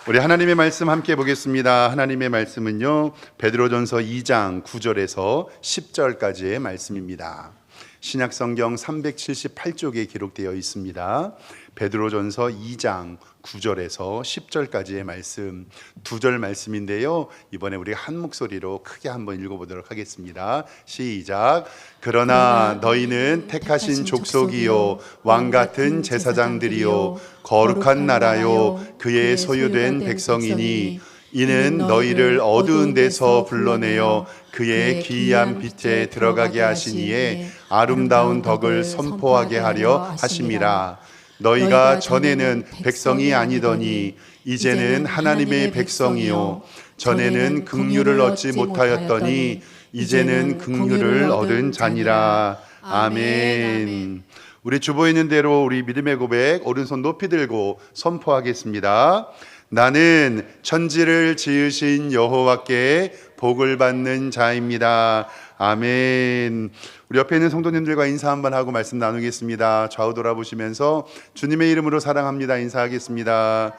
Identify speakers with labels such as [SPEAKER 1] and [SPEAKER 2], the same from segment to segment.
[SPEAKER 1] 우리 하나님의 말씀 함께 보겠습니다. 하나님의 말씀은요, 베드로전서 2장 9절에서 10절까지의 말씀입니다. 신약성경 378쪽에 기록되어 있습니다. 베드로전서 2장 9절에서 10절까지의 말씀, 두 절 말씀인데요, 이번에 우리가 한 목소리로 크게 한번 읽어보도록 하겠습니다. 시작. 그러나 너희는 택하신 족속이요 왕같은 제사장들이요 거룩한 나라요 그의 소유된 백성이니 이는 너희를 어두운 데서 불러내어 그의 기이한 빛에 들어가게 하시니에 아름다운 덕을 선포하게 하려 하심이라. 너희가 전에는 백성이 아니더니 이제는 하나님의 백성이요 전에는 긍휼을 얻지 못하였더니 이제는 긍휼을 얻은 자니라. 아멘. 우리 주보에 있는 대로 우리 믿음의 고백 오른손 높이 들고 선포하겠습니다. 나는 천지를 지으신 여호와께 복을 받는 자입니다. 아멘. 우리 옆에 있는 성도님들과 인사 한번 하고 말씀 나누겠습니다. 좌우 돌아보시면서 주님의 이름으로 사랑합니다 인사하겠습니다.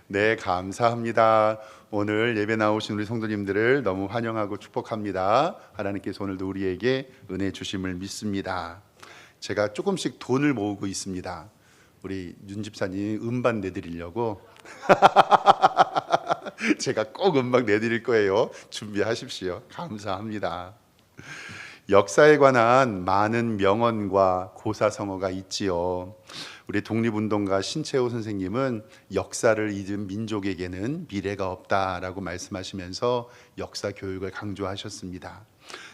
[SPEAKER 1] 네, 감사합니다. 오늘 예배 나오신 우리 성도님들을 너무 환영하고 축복합니다. 하나님께서 오늘도 우리에게 은혜 주심을 믿습니다. 제가 조금씩 돈을 모으고 있습니다. 우리 윤 집사님 음반 내드리려고 제가 꼭 음반 내드릴 거예요. 준비하십시오. 감사합니다. 역사에 관한 많은 명언과 고사성어가 있지요. 우리 독립운동가 신채호 선생님은 역사를 잊은 민족에게는 미래가 없다라고 말씀하시면서 역사 교육을 강조하셨습니다.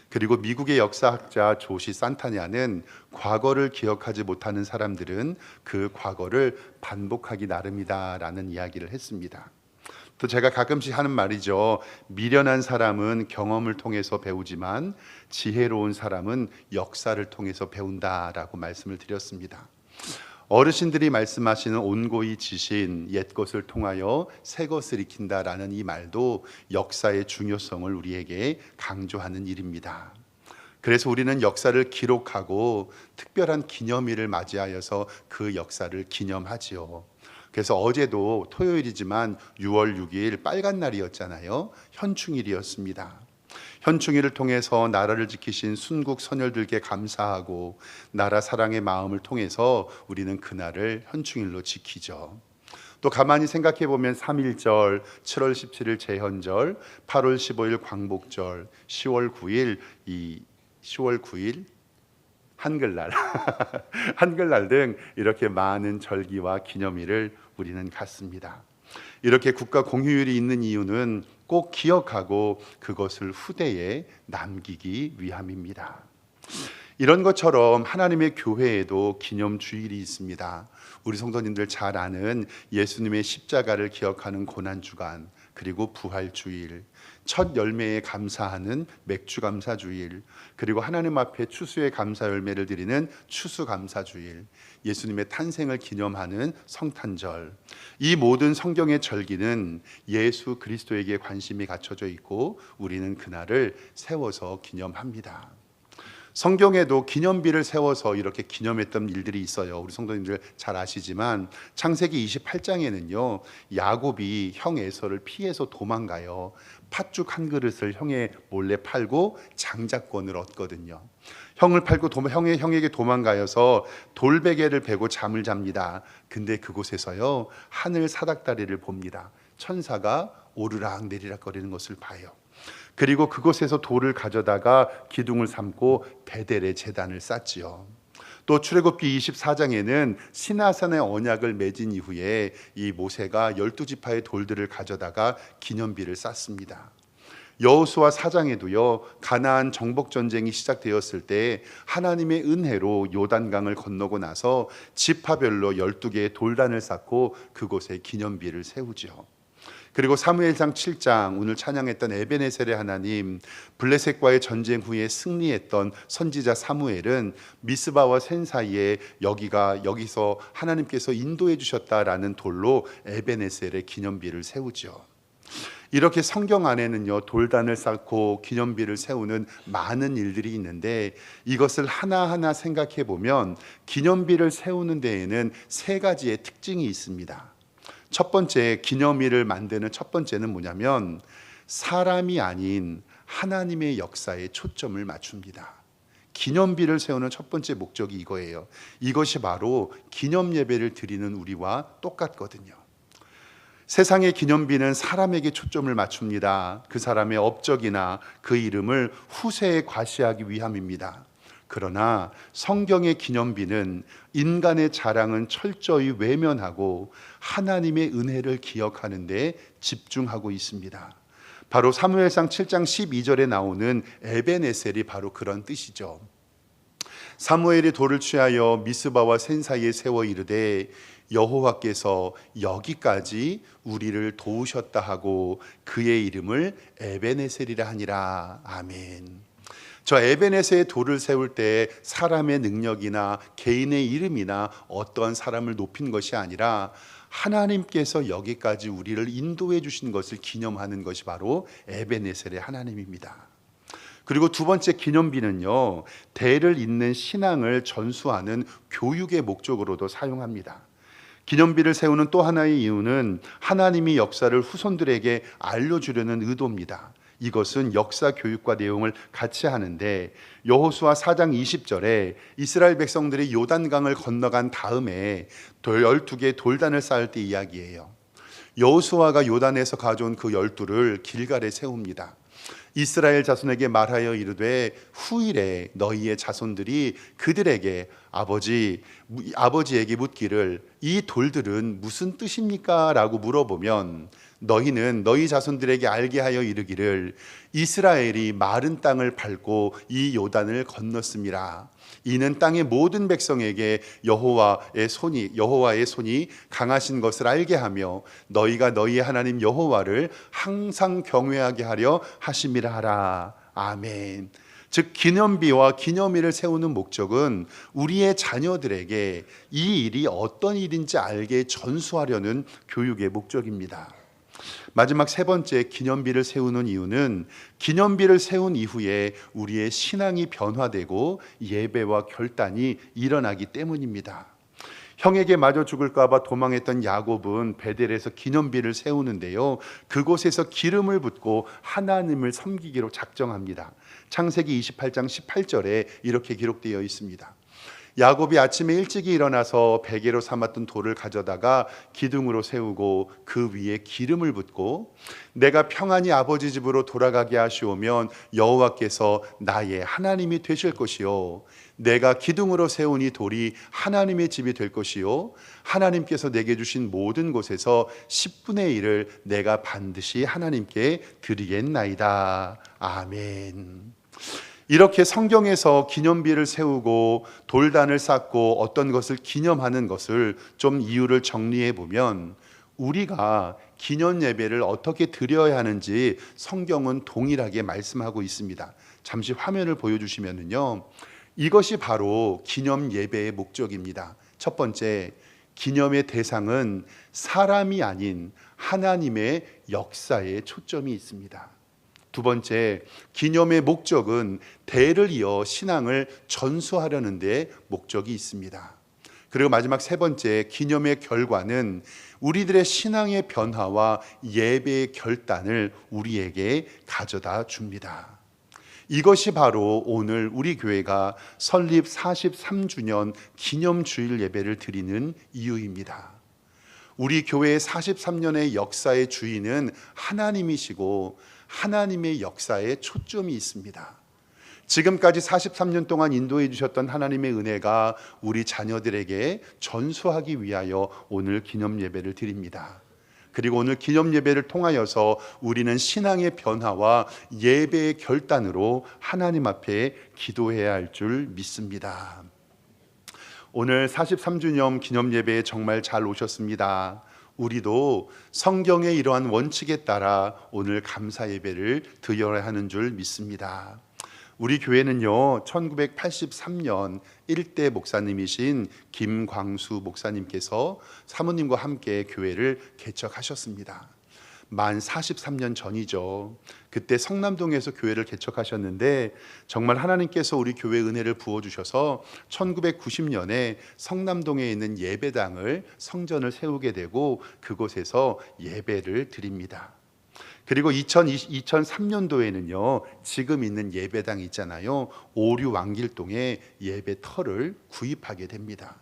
[SPEAKER 1] 그리고 미국의 역사학자 조시 산타냐는 과거를 기억하지 못하는 사람들은 그 과거를 반복하기 나름이다라는 이야기를 했습니다. 또 제가 가끔씩 하는 말이죠. 미련한 사람은 경험을 통해서 배우지만 지혜로운 사람은 역사를 통해서 배운다라고 말씀을 드렸습니다. 어르신들이 말씀하시는 온고이 지신 옛 것을 통하여 새 것을 익힌다라는 이 말도 역사의 중요성을 우리에게 강조하는 일입니다. 그래서 우리는 역사를 기록하고 특별한 기념일을 맞이하여서 그 역사를 기념하지요. 그래서 어제도 토요일이지만 6월 6일 빨간 날이었잖아요. 현충일이었습니다. 현충일을 통해서 나라를 지키신 순국 선열들께 감사하고 나라 사랑의 마음을 통해서 우리는 그날을 현충일로 지키죠. 또 가만히 생각해 보면 3.1절, 7월 17일 제헌절, 8월 15일 광복절, 10월 9일 한글날 한글날 등 이렇게 많은 절기와 기념일을 우리는 갖습니다. 이렇게 국가 공휴일이 있는 이유는 꼭 기억하고 그것을 후대에 남기기 위함입니다. 이런 것처럼 하나님의 교회에도 기념주일이 있습니다. 우리 성도님들 잘 아는 예수님의 십자가를 기억하는 고난주간, 그리고 부활주일, 첫 열매에 감사하는 맥주감사주일, 그리고 하나님 앞에 추수의 감사 열매를 드리는 추수감사주일, 예수님의 탄생을 기념하는 성탄절. 이 모든 성경의 절기는 예수 그리스도에게 관심이 갖춰져 있고 우리는 그날을 세워서 기념합니다. 성경에도 기념비를 세워서 이렇게 기념했던 일들이 있어요. 우리 성도님들 잘 아시지만 창세기 28장에는요 야곱이 형 에서를 피해서 도망가요. 팥죽 한 그릇을 형에 몰래 팔고 장자권을 얻거든요. 형을 팔고 형에게 도망가여서 돌베개를 베고 잠을 잡니다. 근데 그곳에서요 하늘 사닥다리를 봅니다. 천사가 오르락 내리락 거리는 것을 봐요. 그리고 그곳에서 돌을 가져다가 기둥을 삼고 베델의 제단을 쌓지요. 또 출애굽기 24장에는 시나산의 언약을 맺은 이후에 이 모세가 12지파의 돌들을 가져다가 기념비를 쌓습니다. 여호수아 4장에도요 가나안 정복 전쟁이 시작되었을 때 하나님의 은혜로 요단강을 건너고 나서 지파별로 12개의 돌단을 쌓고 그곳에 기념비를 세우죠. 그리고 사무엘상 7장 오늘 찬양했던 에베네셀의 하나님, 블레셋과의 전쟁 후에 승리했던 선지자 사무엘은 미스바와 센 사이에 여기서 하나님께서 인도해 주셨다라는 돌로 에베네셀의 기념비를 세우죠. 이렇게 성경 안에는요, 돌단을 쌓고 기념비를 세우는 많은 일들이 있는데 이것을 하나하나 생각해 보면 기념비를 세우는 데에는 세 가지의 특징이 있습니다. 첫 번째, 기념일을 만드는 첫 번째는 뭐냐면 사람이 아닌 하나님의 역사에 초점을 맞춥니다. 기념비를 세우는 첫 번째 목적이 이거예요. 이것이 바로 기념 예배를 드리는 우리와 똑같거든요. 세상의 기념비는 사람에게 초점을 맞춥니다. 그 사람의 업적이나 그 이름을 후세에 과시하기 위함입니다. 그러나 성경의 기념비는 인간의 자랑은 철저히 외면하고 하나님의 은혜를 기억하는 데 집중하고 있습니다. 바로 사무엘상 7장 12절에 나오는 에벤에셀이 바로 그런 뜻이죠. 사무엘이 돌을 취하여 미스바와 센 사이에 세워 이르되 여호와께서 여기까지 우리를 도우셨다 하고 그의 이름을 에벤에셀이라 하니라. 아멘. 저 에벤에셀의 돌을 세울 때 사람의 능력이나 개인의 이름이나 어떠한 사람을 높인 것이 아니라 하나님께서 여기까지 우리를 인도해 주신 것을 기념하는 것이 바로 에벤에셀의 하나님입니다. 그리고 두 번째 기념비는요, 대를 잇는 신앙을 전수하는 교육의 목적으로도 사용합니다. 기념비를 세우는 또 하나의 이유는 하나님이 역사를 후손들에게 알려주려는 의도입니다. 이것은 역사 교육과 내용을 같이 하는데 여호수아 4장 20절에 이스라엘 백성들이 요단강을 건너간 다음에 12개의 돌단을 쌓을 때 이야기예요. 여호수아가 요단에서 가져온 그 12를 길갈에 세웁니다. 이스라엘 자손에게 말하여 이르되 후일에 너희의 자손들이 그들에게 아버지에게 묻기를 이 돌들은 무슨 뜻입니까? 라고 물어보면 너희는 너희 자손들에게 알게 하여 이르기를 이스라엘이 마른 땅을 밟고 이 요단을 건넜음이라. 이는 땅의 모든 백성에게 여호와의 손이 강하신 것을 알게 하며 너희가 너희의 하나님 여호와를 항상 경외하게 하려 하심이라 하라. 아멘. 즉 기념비와 기념일을 세우는 목적은 우리의 자녀들에게 이 일이 어떤 일인지 알게 전수하려는 교육의 목적입니다. 마지막 세 번째, 기념비를 세우는 이유는 기념비를 세운 이후에 우리의 신앙이 변화되고 예배와 결단이 일어나기 때문입니다. 형에게 맞아 죽을까 봐 도망했던 야곱은 베델에서 기념비를 세우는데요, 그곳에서 기름을 붓고 하나님을 섬기기로 작정합니다. 창세기 28장 18절에 이렇게 기록되어 있습니다. 야곱이 아침에 일찍이 일어나서 베개로 삼았던 돌을 가져다가 기둥으로 세우고 그 위에 기름을 붓고 내가 평안히 아버지 집으로 돌아가게 하시오면 여호와께서 나의 하나님이 되실 것이요 내가 기둥으로 세운 이 돌이 하나님의 집이 될 것이요 하나님께서 내게 주신 모든 곳에서 10분의 1을 내가 반드시 하나님께 드리겠나이다. 아멘. 이렇게 성경에서 기념비를 세우고 돌단을 쌓고 어떤 것을 기념하는 것을 좀 이유를 정리해 보면 우리가 기념 예배를 어떻게 드려야 하는지 성경은 동일하게 말씀하고 있습니다. 잠시 화면을 보여주시면요, 이것이 바로 기념 예배의 목적입니다. 첫 번째, 기념의 대상은 사람이 아닌 하나님의 역사에 초점이 있습니다. 두 번째, 기념의 목적은 대를 이어 신앙을 전수하려는 데 목적이 있습니다. 그리고 마지막 세 번째, 기념의 결과는 우리들의 신앙의 변화와 예배의 결단을 우리에게 가져다 줍니다. 이것이 바로 오늘 우리 교회가 설립 43주년 기념주일 예배를 드리는 이유입니다. 우리 교회의 43년의 역사의 주인은 하나님이시고 하나님의 역사에 초점이 있습니다. 지금까지 43년 동안 인도해 주셨던 하나님의 은혜가 우리 자녀들에게 전수하기 위하여 오늘 기념 예배를 드립니다. 그리고 오늘 기념 예배를 통하여서 우리는 신앙의 변화와 예배의 결단으로 하나님 앞에 기도해야 할 줄 믿습니다. 오늘 43주년 기념 예배에 정말 잘 오셨습니다. 우리도 성경의 이러한 원칙에 따라 오늘 감사 예배를 드려야 하는 줄 믿습니다. 우리 교회는요, 1983년 1대 목사님이신 김광수 목사님께서 사모님과 함께 교회를 개척하셨습니다. 만 43년 전이죠. 그때 성남동에서 교회를 개척하셨는데 정말 하나님께서 우리 교회에 은혜를 부어주셔서 1990년에 성남동에 있는 예배당을 성전을 세우게 되고 그곳에서 예배를 드립니다. 그리고 2003년도에는요 지금 있는 예배당 있잖아요, 오류 왕길동에 예배터를 구입하게 됩니다.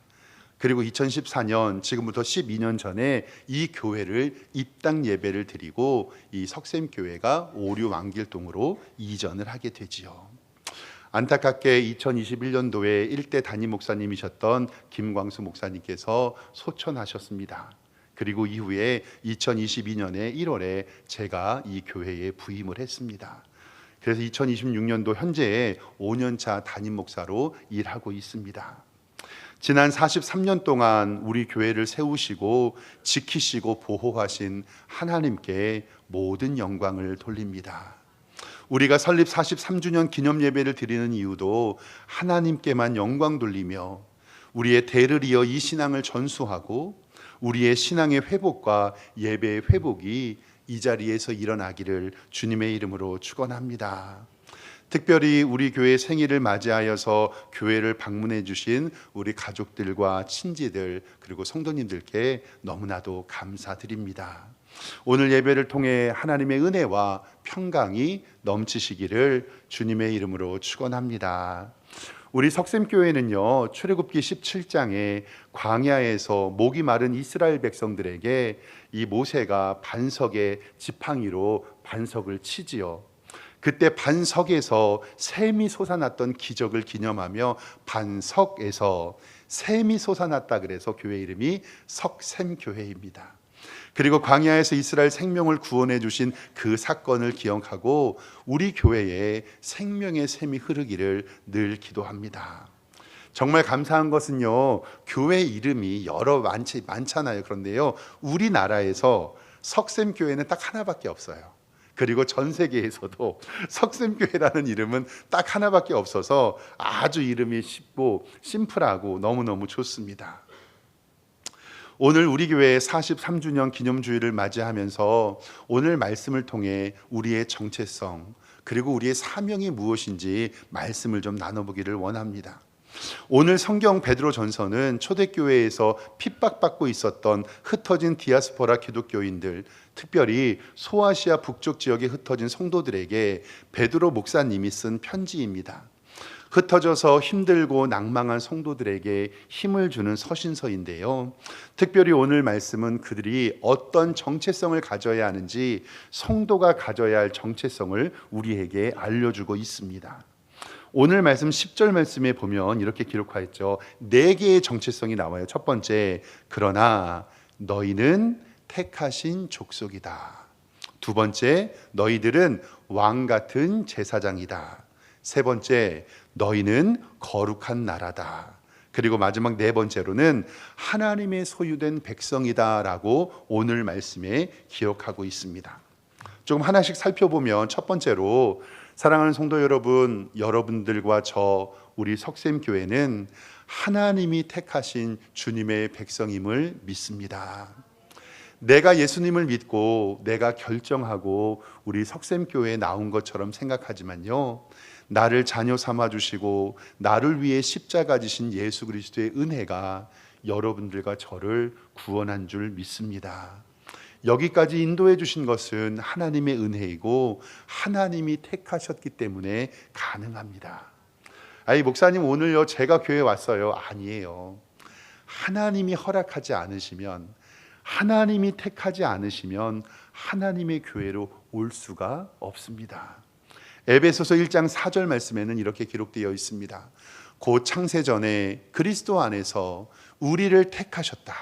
[SPEAKER 1] 그리고 2014년, 지금부터 12년 전에 이 교회를 입당 예배를 드리고 이 석샘교회가 오류 왕길동으로 이전을 하게 되지요. 안타깝게 2021년도에 일대 담임 목사님이셨던 김광수 목사님께서 소천하셨습니다. 그리고 이후에 2022년에 1월에 제가 이 교회에 부임을 했습니다. 그래서 2026년도 현재 5년차 담임 목사로 일하고 있습니다. 지난 43년 동안 우리 교회를 세우시고 지키시고 보호하신 하나님께 모든 영광을 돌립니다. 우리가 설립 43주년 기념 예배를 드리는 이유도 하나님께만 영광 돌리며 우리의 대를 이어 이 신앙을 전수하고 우리의 신앙의 회복과 예배의 회복이 이 자리에서 일어나기를 주님의 이름으로 축원합니다. 특별히 우리 교회 생일을 맞이하여서 교회를 방문해 주신 우리 가족들과 친지들 그리고 성도님들께 너무나도 감사드립니다. 오늘 예배를 통해 하나님의 은혜와 평강이 넘치시기를 주님의 이름으로 축원합니다. 우리 석샘교회는요 출애굽기 17장에 광야에서 목이 마른 이스라엘 백성들에게 이 모세가 반석에 지팡이로 반석을 치지요. 그때 반석에서 샘이 솟아났던 기적을 기념하며 반석에서 샘이 솟아났다 그래서 교회 이름이 석샘교회입니다. 그리고 광야에서 이스라엘 생명을 구원해 주신 그 사건을 기억하고 우리 교회에 생명의 샘이 흐르기를 늘 기도합니다. 정말 감사한 것은요 교회 이름이 여러 많잖아요. 그런데요 우리나라에서 석샘교회는 딱 하나밖에 없어요. 그리고 전 세계에서도 석샘교회라는 이름은 딱 하나밖에 없어서 아주 이름이 쉽고 심플하고 너무너무 좋습니다. 오늘 우리 교회의 43주년 기념주일을 맞이하면서 오늘 말씀을 통해 우리의 정체성 그리고 우리의 사명이 무엇인지 말씀을 좀 나눠보기를 원합니다. 오늘 성경 베드로전서는 초대교회에서 핍박받고 있었던 흩어진 디아스포라 기독교인들, 특별히 소아시아 북쪽 지역에 흩어진 성도들에게 베드로 목사님이 쓴 편지입니다. 흩어져서 힘들고 낭망한 성도들에게 힘을 주는 서신서인데요. 특별히 오늘 말씀은 그들이 어떤 정체성을 가져야 하는지, 성도가 가져야 할 정체성을 우리에게 알려주고 있습니다. 오늘 말씀 10절 말씀에 보면 이렇게 기록하였죠. 4개의 정체성이 나와요. 첫 번째, 그러나 너희는 택하신 족속이다. 두 번째, 너희들은 왕 같은 제사장이다. 세 번째, 너희는 거룩한 나라다. 그리고 마지막 4번째로는 하나님의 소유된 백성이다라고 오늘 말씀에 기록하고 있습니다. 조금 하나씩 살펴보면 첫 번째로 사랑하는 성도 여러분, 여러분들과 저 우리 석샘교회는 하나님이 택하신 주님의 백성임을 믿습니다. 내가 예수님을 믿고 내가 결정하고 우리 석샘교회에 나온 것처럼 생각하지만요, 나를 자녀 삼아 주시고 나를 위해 십자가 지신 예수 그리스도의 은혜가 여러분들과 저를 구원한 줄 믿습니다. 여기까지 인도해 주신 것은 하나님의 은혜이고 하나님이 택하셨기 때문에 가능합니다. 아니 목사님 오늘요 제가 교회에 왔어요. 아니에요. 하나님이 허락하지 않으시면, 하나님이 택하지 않으시면 하나님의 교회로 올 수가 없습니다. 에베소서 1장 4절 말씀에는 이렇게 기록되어 있습니다. 곧 창세전에 그리스도 안에서 우리를 택하셨다.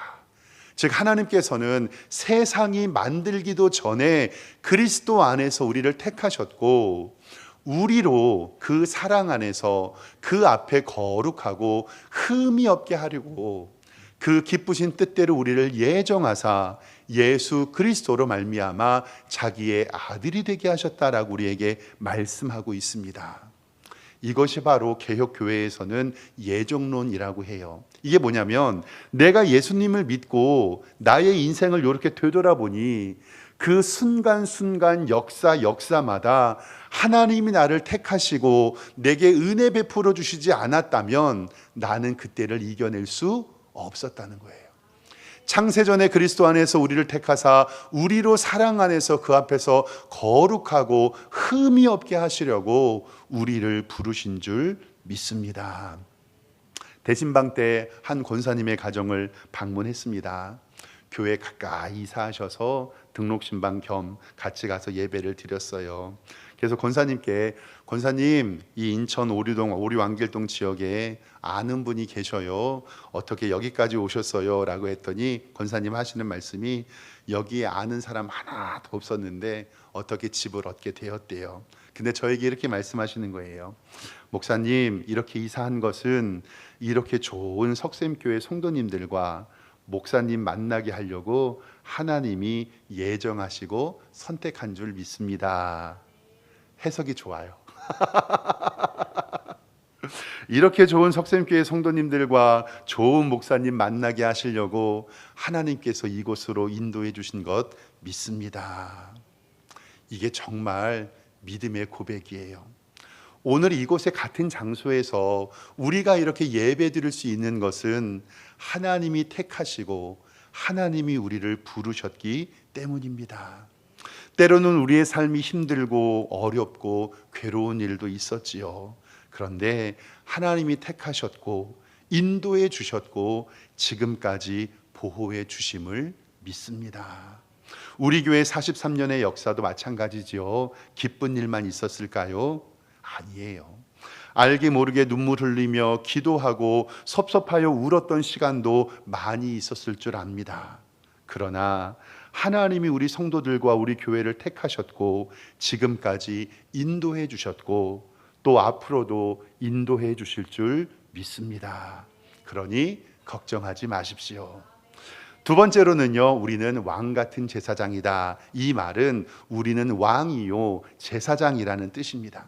[SPEAKER 1] 즉 하나님께서는 세상이 만들기도 전에 그리스도 안에서 우리를 택하셨고, 우리로 그 사랑 안에서 그 앞에 거룩하고 흠이 없게 하려고 그 기쁘신 뜻대로 우리를 예정하사 예수 그리스도로 말미암아 자기의 아들이 되게 하셨다라고 우리에게 말씀하고 있습니다. 이것이 바로 개혁교회에서는 예정론이라고 해요. 이게 뭐냐면 내가 예수님을 믿고 나의 인생을 이렇게 되돌아보니 그 순간순간 역사마다 하나님이 나를 택하시고 내게 은혜 베풀어 주시지 않았다면 나는 그때를 이겨낼 수 없었다는 거예요. 창세전에 그리스도 안에서 우리를 택하사 우리로 사랑 안에서 그 앞에서 거룩하고 흠이 없게 하시려고 우리를 부르신 줄 믿습니다. 대신방 때 한 권사님의 가정을 방문했습니다. 교회 가까이 이사하셔서 등록신방 겸 같이 가서 예배를 드렸어요. 그래서 권사님께, 권사님, 이 인천 오류동 오류왕길동 지역에 아는 분이 계셔요. 어떻게 여기까지 오셨어요? 라고 했더니 권사님 하시는 말씀이, 여기에 아는 사람 하나도 없었는데 어떻게 집을 얻게 되었대요. 근데 저에게 이렇게 말씀하시는 거예요. 목사님, 이렇게 이사한 것은 이렇게 좋은 석샘교회 성도님들과 목사님 만나게 하려고 하나님이 예정하시고 선택한 줄 믿습니다. 해석이 좋아요. 이렇게 좋은 석샘교회 성도님들과 좋은 목사님 만나게 하시려고 하나님께서 이곳으로 인도해 주신 것 믿습니다. 이게 정말 믿음의 고백이에요. 오늘 이곳의 같은 장소에서 우리가 이렇게 예배 드릴 수 있는 것은 하나님이 택하시고 하나님이 우리를 부르셨기 때문입니다. 때로는 우리의 삶이 힘들고 어렵고 괴로운 일도 있었지요. 그런데 하나님이 택하셨고 인도해 주셨고 지금까지 보호해 주심을 믿습니다. 우리 교회 43년의 역사도 마찬가지지요. 기쁜 일만 있었을까요? 아니에요. 알게 모르게 눈물 흘리며 기도하고 섭섭하여 울었던 시간도 많이 있었을 줄 압니다. 그러나 하나님이 우리 성도들과 우리 교회를 택하셨고 지금까지 인도해 주셨고 또 앞으로도 인도해 주실 줄 믿습니다. 그러니 걱정하지 마십시오. 두 번째로는요, 우리는 왕 같은 제사장이다. 이 말은 우리는 왕이요 제사장이라는 뜻입니다.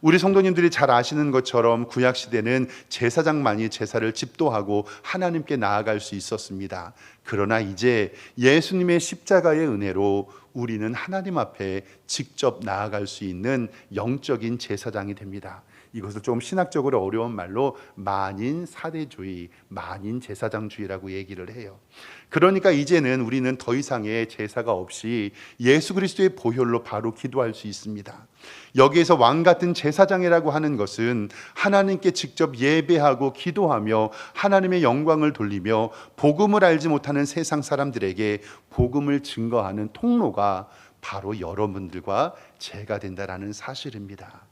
[SPEAKER 1] 우리 성도님들이 잘 아시는 것처럼 구약시대는 제사장만이 제사를 집도하고 하나님께 나아갈 수 있었습니다. 그러나 이제 예수님의 십자가의 은혜로 우리는 하나님 앞에 직접 나아갈 수 있는 영적인 제사장이 됩니다. 이것을 좀 신학적으로 어려운 말로 만인 사대주의, 만인 제사장주의라고 얘기를 해요. 그러니까 이제는 우리는 더 이상의 제사가 없이 예수 그리스도의 보혈로 바로 기도할 수 있습니다. 여기에서 왕 같은 제사장이라고 하는 것은 하나님께 직접 예배하고 기도하며 하나님의 영광을 돌리며 복음을 알지 못하는 세상 사람들에게 복음을 증거하는 통로가 바로 여러분들과 제가 된다라는 사실입니다.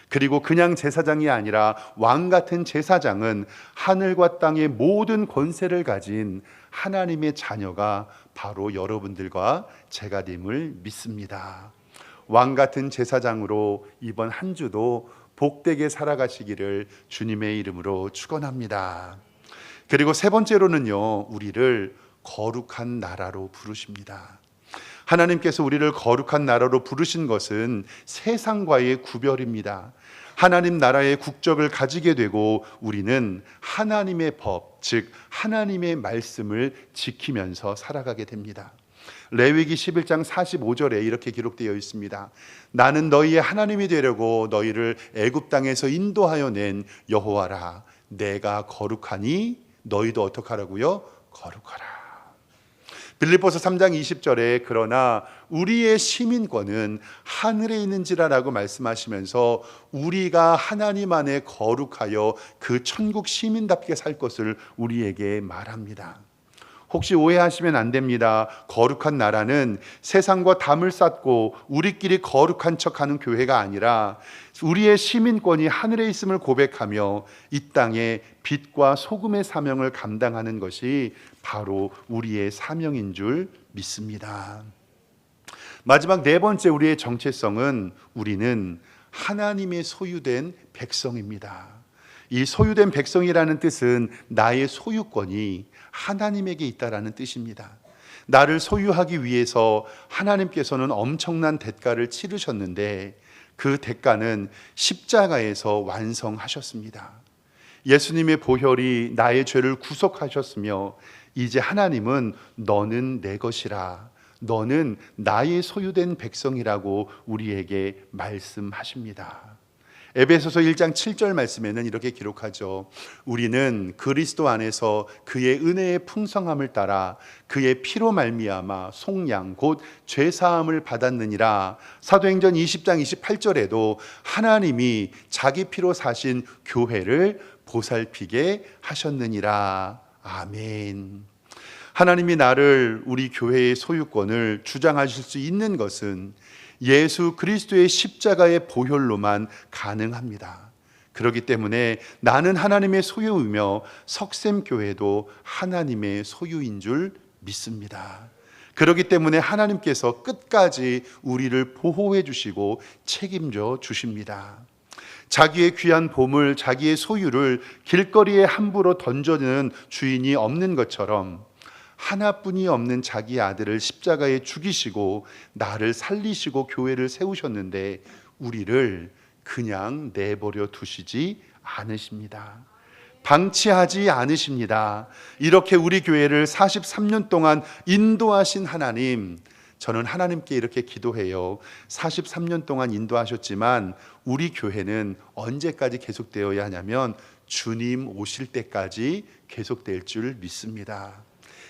[SPEAKER 1] 그리고 그냥 제사장이 아니라 왕 같은 제사장은 하늘과 땅의 모든 권세를 가진 하나님의 자녀가 바로 여러분들과 제가 됨을 믿습니다. 왕 같은 제사장으로 이번 한 주도 복되게 살아가시기를 주님의 이름으로 축원합니다. 그리고 세 번째로는요, 우리를 거룩한 나라로 부르십니다. 하나님께서 우리를 거룩한 나라로 부르신 것은 세상과의 구별입니다. 하나님 나라의 국적을 가지게 되고 우리는 하나님의 법, 즉 하나님의 말씀을 지키면서 살아가게 됩니다. 레위기 11장 45절에 이렇게 기록되어 있습니다. 나는 너희의 하나님이 되려고 너희를 애굽 땅에서 인도하여 낸 여호와라. 내가 거룩하니 너희도 어떻게 하라고요? 거룩하라. 빌립보서 3장 20절에 그러나 우리의 시민권은 하늘에 있는지라라고 말씀하시면서 우리가 하나님 안에 거룩하여 그 천국 시민답게 살 것을 우리에게 말합니다. 혹시 오해하시면 안 됩니다. 거룩한 나라는 세상과 담을 쌓고 우리끼리 거룩한 척하는 교회가 아니라 우리의 시민권이 하늘에 있음을 고백하며 이 땅에 빛과 소금의 사명을 감당하는 것이 바로 우리의 사명인 줄 믿습니다. 마지막 네 번째 우리의 정체성은 우리는 하나님의 소유된 백성입니다. 이 소유된 백성이라는 뜻은 나의 소유권이 하나님에게 있다라는 뜻입니다. 나를 소유하기 위해서 하나님께서는 엄청난 대가를 치르셨는데 그 대가는 십자가에서 완성하셨습니다. 예수님의 보혈이 나의 죄를 구속하셨으며 이제 하나님은 너는 내 것이라, 너는 나의 소유된 백성이라고 우리에게 말씀하십니다. 에베소서 1장 7절 말씀에는 이렇게 기록하죠. 우리는 그리스도 안에서 그의 은혜의 풍성함을 따라 그의 피로 말미암아 속량 곧 죄사함을 받았느니라. 사도행전 20장 28절에도 하나님이 자기 피로 사신 교회를 보살피게 하셨느니라. 아멘. 하나님이 나를, 우리 교회의 소유권을 주장하실 수 있는 것은 예수 그리스도의 십자가의 보혈로만 가능합니다. 그렇기 때문에 나는 하나님의 소유이며 석샘교회도 하나님의 소유인 줄 믿습니다. 그렇기 때문에 하나님께서 끝까지 우리를 보호해 주시고 책임져 주십니다. 자기의 귀한 보물, 자기의 소유를 길거리에 함부로 던져는 주인이 없는 것처럼 하나뿐이 없는 자기 아들을 십자가에 죽이시고 나를 살리시고 교회를 세우셨는데 우리를 그냥 내버려 두시지 않으십니다. 방치하지 않으십니다. 이렇게 우리 교회를 43년 동안 인도하신 하나님, 저는 하나님께 이렇게 기도해요. 43년 동안 인도하셨지만 우리 교회는 언제까지 계속되어야 하냐면 주님 오실 때까지 계속될 줄 믿습니다.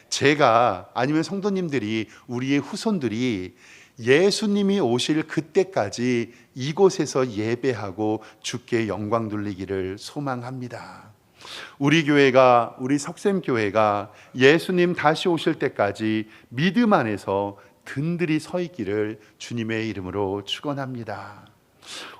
[SPEAKER 1] 제가, 아니면 성도님들이, 우리의 후손들이 예수님이 오실 그때까지 이곳에서 예배하고 주께 영광 돌리기를 소망합니다. 우리 교회가, 우리 석샘교회가 예수님 다시 오실 때까지 믿음 안에서 든든히 서 있기를 주님의 이름으로 축원합니다.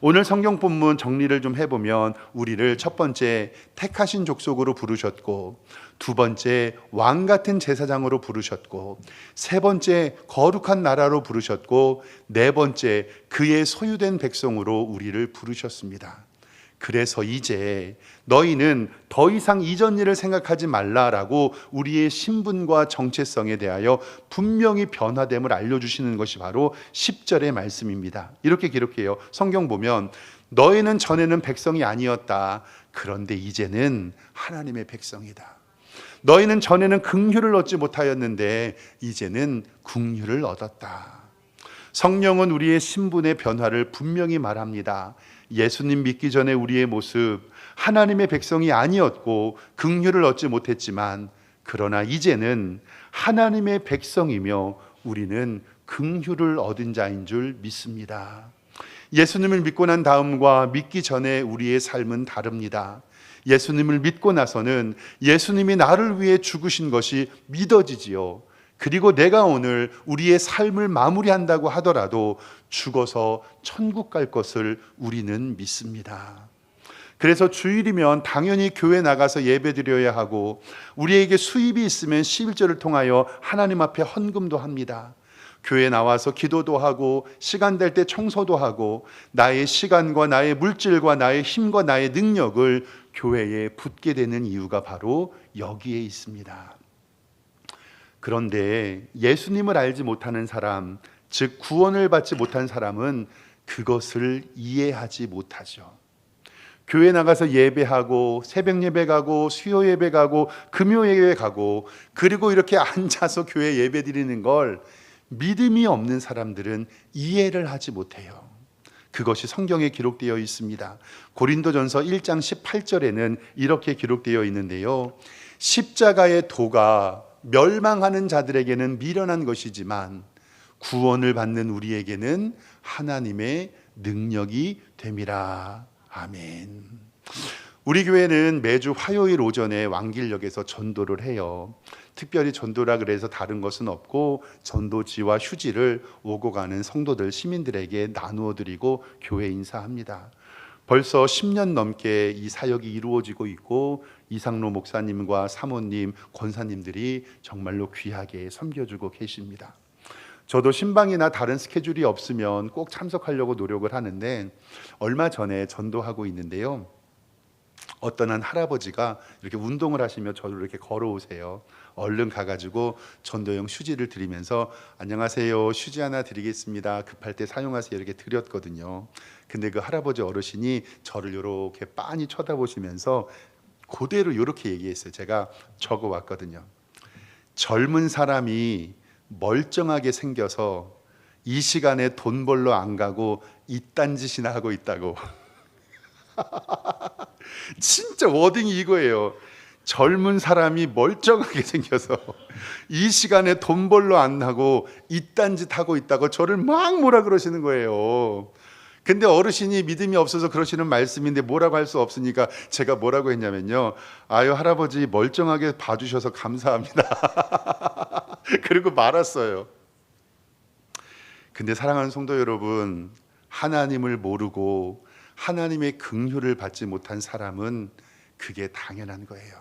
[SPEAKER 1] 오늘 성경 본문 정리를 좀 해보면 우리를 첫 번째 택하신 족속으로 부르셨고, 두 번째 왕 같은 제사장으로 부르셨고, 세 번째 거룩한 나라로 부르셨고, 네 번째 그의 소유된 백성으로 우리를 부르셨습니다. 그래서 이제 너희는 더 이상 이전 일을 생각하지 말라라고 우리의 신분과 정체성에 대하여 분명히 변화됨을 알려주시는 것이 바로 10절의 말씀입니다. 이렇게 기록해요. 성경 보면 너희는 전에는 백성이 아니었다. 그런데 이제는 하나님의 백성이다. 너희는 전에는 긍휼을 얻지 못하였는데 이제는 긍휼을 얻었다. 성령은 우리의 신분의 변화를 분명히 말합니다. 예수님 믿기 전에 우리의 모습, 하나님의 백성이 아니었고 긍휼을 얻지 못했지만, 그러나 이제는 하나님의 백성이며 우리는 긍휼을 얻은 자인 줄 믿습니다. 예수님을 믿고 난 다음과 믿기 전에 우리의 삶은 다릅니다. 예수님을 믿고 나서는 예수님이 나를 위해 죽으신 것이 믿어지지요. 그리고 내가 오늘 우리의 삶을 마무리한다고 하더라도 죽어서 천국 갈 것을 우리는 믿습니다. 그래서 주일이면 당연히 교회 나가서 예배드려야 하고, 우리에게 수입이 있으면 11조를 통하여 하나님 앞에 헌금도 합니다. 교회 나와서 기도도 하고 시간 될 때 청소도 하고, 나의 시간과 나의 물질과 나의 힘과 나의 능력을 교회에 붓게 되는 이유가 바로 여기에 있습니다. 그런데 예수님을 알지 못하는 사람, 즉 구원을 받지 못한 사람은 그것을 이해하지 못하죠. 교회 나가서 예배하고 새벽 예배 가고 수요 예배 가고 금요 예배 가고, 그리고 이렇게 앉아서 교회 예배 드리는 걸 믿음이 없는 사람들은 이해를 하지 못해요. 그것이 성경에 기록되어 있습니다. 고린도전서 1장 18절에는 이렇게 기록되어 있는데요. 십자가의 도가 멸망하는 자들에게는 미련한 것이지만 구원을 받는 우리에게는 하나님의 능력이 됨이라. 아멘. 우리 교회는 매주 화요일 오전에 왕길역에서 전도를 해요. 특별히 전도라 그래서 다른 것은 없고, 전도지와 휴지를 오고 가는 성도들, 시민들에게 나누어 드리고 교회 인사합니다. 벌써 10년 넘게 이 사역이 이루어지고 있고, 이상로 목사님과 사모님, 권사님들이 정말로 귀하게 섬겨주고 계십니다. 저도 신방이나 다른 스케줄이 없으면 꼭 참석하려고 노력을 하는데, 얼마 전에 전도하고 있는데요, 어떤 한 할아버지가 이렇게 운동을 하시며 저를 이렇게 걸어오세요. 얼른 가가지고 전도용 휴지를 드리면서 안녕하세요, 휴지 하나 드리겠습니다, 급할 때 사용하세요, 이렇게 드렸거든요. 근데 그 할아버지 어르신이 저를 이렇게 빤히 쳐다보시면서 그대로 이렇게 얘기했어요. 제가 적어왔거든요. 젊은 사람이 멀쩡하게 생겨서 이 시간에 돈 벌러 안 가고 이딴 짓이나 하고 있다고. 진짜 워딩이 이거예요. 젊은 사람이 멀쩡하게 생겨서 이 시간에 돈 벌러 안 하고 이딴 짓 하고 있다고 저를 막 뭐라 그러시는 거예요. 근데 어르신이 믿음이 없어서 그러시는 말씀인데 뭐라고 할 수 없으니까 제가 뭐라고 했냐면요, 아유 할아버지 멀쩡하게 봐주셔서 감사합니다. 그리고 말았어요. 근데 사랑하는 성도 여러분, 하나님을 모르고 하나님의 긍휼을 받지 못한 사람은 그게 당연한 거예요.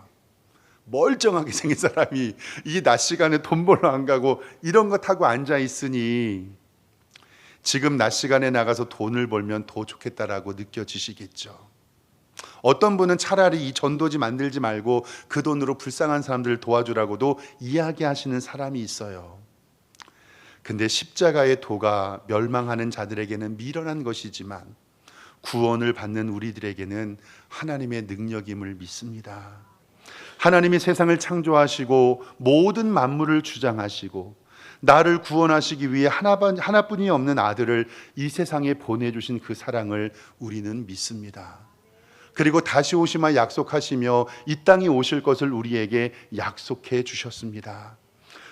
[SPEAKER 1] 멀쩡하게 생긴 사람이 이 낮 시간에 돈 벌러 안 가고 이런 거 타고 앉아 있으니 지금 낮 시간에 나가서 돈을 벌면 더 좋겠다라고 느껴지시겠죠. 어떤 분은 차라리 이 전도지 만들지 말고 그 돈으로 불쌍한 사람들을 도와주라고도 이야기하시는 사람이 있어요. 근데 십자가의 도가 멸망하는 자들에게는 미련한 것이지만 구원을 받는 우리들에게는 하나님의 능력임을 믿습니다. 하나님이 세상을 창조하시고 모든 만물을 주장하시고 나를 구원하시기 위해 하나뿐이 없는 아들을 이 세상에 보내주신 그 사랑을 우리는 믿습니다. 그리고 다시 오시마 약속하시며 이 땅에 오실 것을 우리에게 약속해 주셨습니다.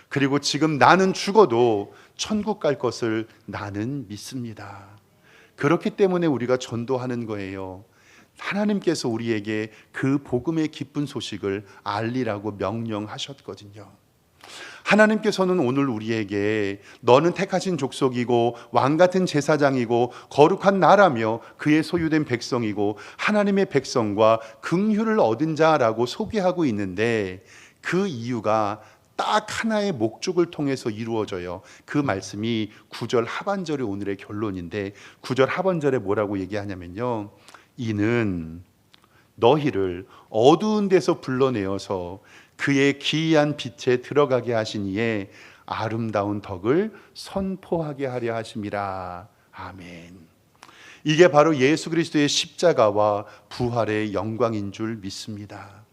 [SPEAKER 1] 그리고 지금 나는 죽어도 천국 갈 것을 나는 믿습니다. 그렇기 때문에 우리가 전도하는 거예요. 하나님께서 우리에게 그 복음의 기쁜 소식을 알리라고 명령하셨거든요. 하나님께서는 오늘 우리에게 너는 택하신 족속이고 왕같은 제사장이고 거룩한 나라며 그의 소유된 백성이고 하나님의 백성과 긍휼을 얻은 자라고 소개하고 있는데 그 이유가 딱 하나의 목적을 통해서 이루어져요. 그 말씀이 9절 하반절이 오늘의 결론인데 9절 하반절에 뭐라고 얘기하냐면요, 이는 너희를 어두운 데서 불러내어서 그의 기이한 빛에 들어가게 하시니에 아름다운 덕을 선포하게 하려 하심이라. 아멘. 이게 바로 예수 그리스도의 십자가와 부활의 영광인 줄 믿습니다.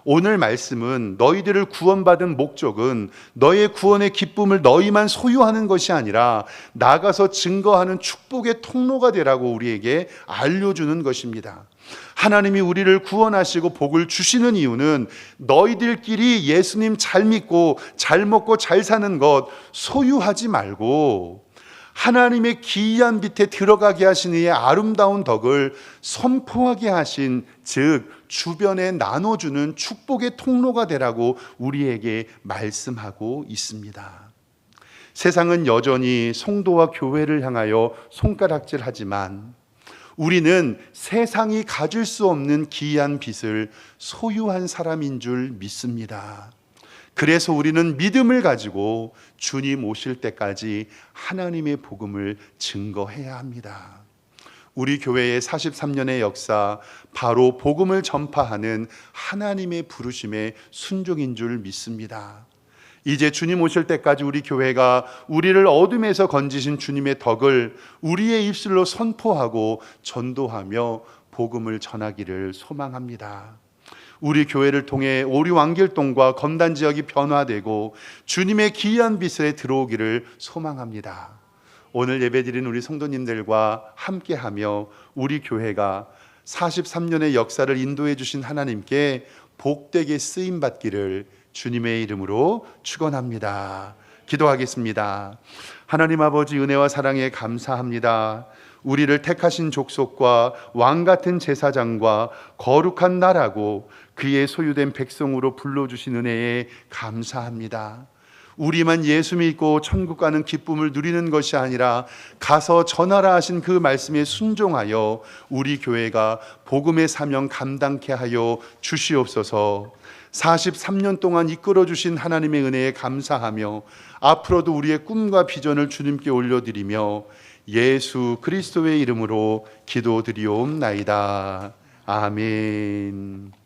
[SPEAKER 1] 오늘 말씀은 너희들을 구원받은 목적은 너의 구원의 기쁨을 너희만 소유하는 것이 아니라 나가서 증거하는 축복의 통로가 되라고 우리에게 알려주는 것입니다. 하나님이 우리를 구원하시고 복을 주시는 이유는 너희들끼리 예수님 잘 믿고 잘 먹고 잘 사는 것 소유하지 말고 하나님의 기이한 빛에 들어가게 하신 이의 아름다운 덕을 선포하게 하신, 즉 주변에 나눠주는 축복의 통로가 되라고 우리에게 말씀하고 있습니다. 세상은 여전히 성도와 교회를 향하여 손가락질하지만 우리는 세상이 가질 수 없는 기이한 빛을 소유한 사람인 줄 믿습니다. 그래서 우리는 믿음을 가지고 주님 오실 때까지 하나님의 복음을 증거해야 합니다. 우리 교회의 43년의 역사, 바로 복음을 전파하는 하나님의 부르심의 순종인 줄 믿습니다. 이제 주님 오실 때까지 우리 교회가 우리를 어둠에서 건지신 주님의 덕을 우리의 입술로 선포하고 전도하며 복음을 전하기를 소망합니다. 우리 교회를 통해 오리완길동과 검단 지역이 변화되고 주님의 기이한 빛에 들어오기를 소망합니다. 오늘 예배드린 우리 성도님들과 함께하며 우리 교회가 43년의 역사를 인도해 주신 하나님께 복되게 쓰임받기를 주님의 이름으로 축원합니다. 기도하겠습니다. 하나님 아버지, 은혜와 사랑에 감사합니다. 우리를 택하신 족속과 왕같은 제사장과 거룩한 나라고 그의 소유된 백성으로 불러주신 은혜에 감사합니다. 우리만 예수 믿고 천국 가는 기쁨을 누리는 것이 아니라 가서 전하라 하신 그 말씀에 순종하여 우리 교회가 복음의 사명 감당케 하여 주시옵소서. 43년 동안 이끌어 주신 하나님의 은혜에 감사하며 앞으로도 우리의 꿈과 비전을 주님께 올려드리며 예수 그리스도의 이름으로 기도드리옵나이다. 아멘.